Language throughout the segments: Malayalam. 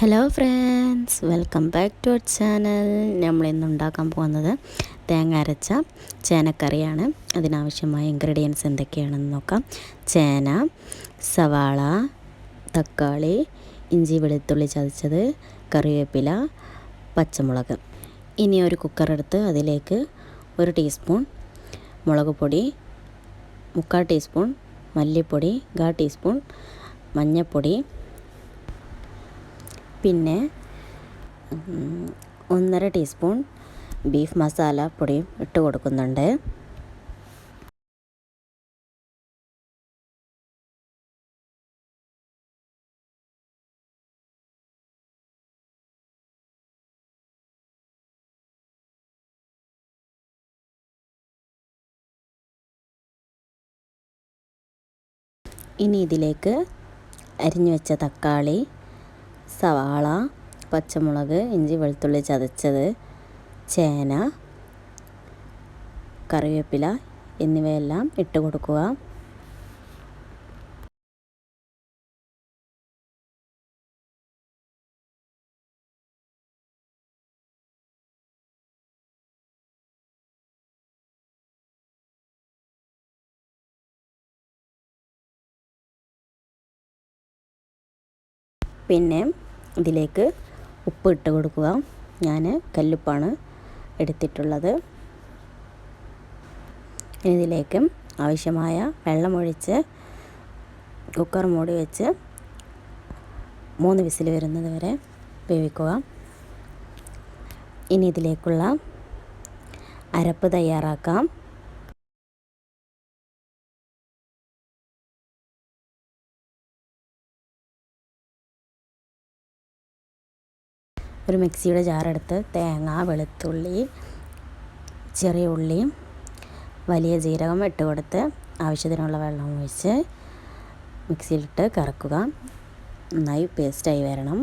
Hello friends, welcome back to our channel. നമ്മളിന്ന് ഉണ്ടാക്കാൻ പോകുന്നത് തേങ്ങ അരച്ച ചേനക്കറിയാണ്. അതിനാവശ്യമായ ഇൻഗ്രീഡിയൻസ് എന്തൊക്കെയാണെന്ന് നോക്കാം. ചേന, സവാള, തക്കാളി, ഇഞ്ചി വെളുത്തുള്ളി ചതച്ചത്, കറിവേപ്പില, പച്ചമുളക്. ഇനി ഒരു കുക്കർ എടുത്ത് അതിലേക്ക് 1 ടീസ്പൂൺ മുളക് പൊടി, 3/4 ടീസ്പൂൺ മല്ലിപ്പൊടി, 1/4 ടീസ്പൂൺ മഞ്ഞൾപ്പൊടി, പിന്നെ 1.5 ടീസ്പൂൺ ബീഫ് മസാല പൊടിയും ഇട്ട് കൊടുക്കുന്നുണ്ട്. ഇനി ഇതിലേക്ക് അരിഞ്ഞു വെച്ച തക്കാളി, സവാള, പച്ചമുളക്, ഇഞ്ചി വെളുത്തുള്ളി ചതച്ചത്, ചേന, കറിവേപ്പില എന്നിവയെല്ലാം ഇട്ട് കൊടുക്കുക. പിന്നെ ഇതിലേക്ക് ഉപ്പ് ഇട്ട് കൊടുക്കുക. ഞാൻ കല്ലുപ്പാണ് എടുത്തിട്ടുള്ളത്. ഇതിലേക്ക് ആവശ്യമായ വെള്ളമൊഴിച്ച് കുക്കർ മൂടി വെച്ച് 3 വിസിൽ വരുന്നത് വരെ വേവിക്കുക. ഇനി ഇതിലേക്കുള്ള അരപ്പ് തയ്യാറാക്കാം. ഒരു മിക്സിയുടെ ജാറെടുത്ത് തേങ്ങ, വെളുത്തുള്ളി, ചെറിയ ഉള്ളി, വലിയ ജീരകം ഇട്ട് കൊടുത്ത് ആവശ്യത്തിനുള്ള വെള്ളം ഒഴിച്ച് മിക്സിയിലിട്ട് കറക്കുക. നന്നായി പേസ്റ്റായി വരണം.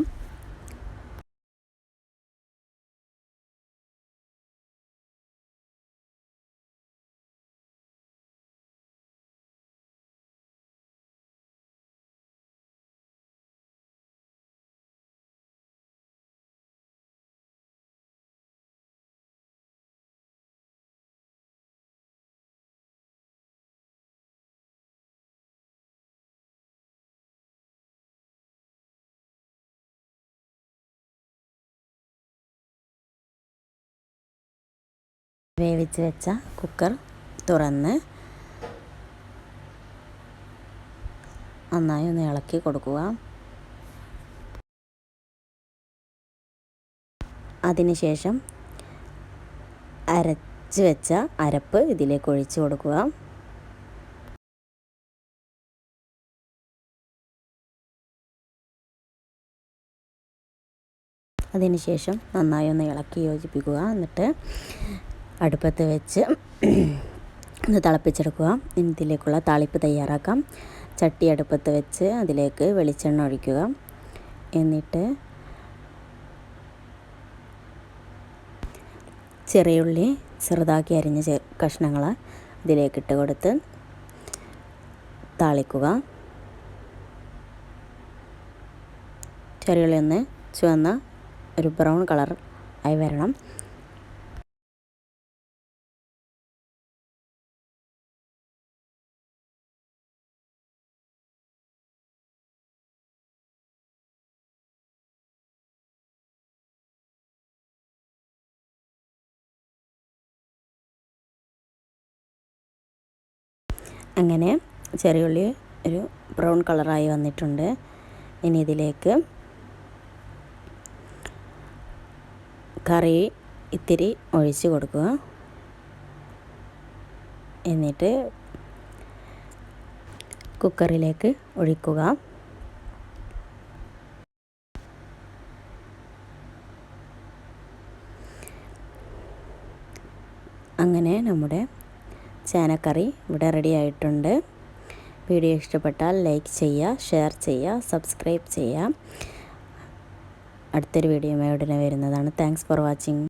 വേവിച്ച് വെച്ച കുക്കർ തുറന്ന് നന്നായി ഒന്ന് ഇളക്കി കൊടുക്കുക. അതിനുശേഷം അരച്ച് വെച്ച അരപ്പ് ഇതിലേക്ക് ഒഴിച്ച് കൊടുക്കുക. അതിനുശേഷം നന്നായി ഒന്ന് ഇളക്കി യോജിപ്പിക്കുക. എന്നിട്ട് അടുപ്പത്ത് വെച്ച് ഒന്ന് തിളപ്പിച്ചെടുക്കുക. ഇതിലേക്കുള്ള താളിപ്പ് തയ്യാറാക്കാം. ചട്ടി അടുപ്പത്ത് വെച്ച് അതിലേക്ക് വെളിച്ചെണ്ണ ഒഴിക്കുക. എന്നിട്ട് ചെറിയുള്ളി ചെറുതാക്കി അരിഞ്ഞ കഷ്ണങ്ങൾ ഇതിലേക്കിട്ട് കൊടുത്ത് താളിക്കുക. ചെറിയുള്ളി ഒന്ന് ചുവന്ന ഒരു ബ്രൗൺ കളർ ആയി വരണം. അങ്ങനെ ചെറിയുള്ളി ഒരു ബ്രൗൺ കളറായി വന്നിട്ടുണ്ട്. ഇനി ഇതിലേക്ക് കറി ഇത്തിരി ഒഴിച്ച് കൊടുക്കുക. എന്നിട്ട് കുക്കറിലേക്ക് ഒഴിക്കുക. അങ്ങനെ നമ്മുടെ ചേനക്കറി ഇവിടെ റെഡി ആയിട്ടുണ്ട്. വീഡിയോ ഇഷ്ടപ്പെട്ടാൽ ലൈക്ക് ചെയ്യുക, ഷെയർ ചെയ്യുക, സബ്സ്ക്രൈബ് ചെയ്യുക. അടുത്തൊരു വീഡിയോയുമായി ഉടനെ വരുന്നതാണ്. Thanks for watching.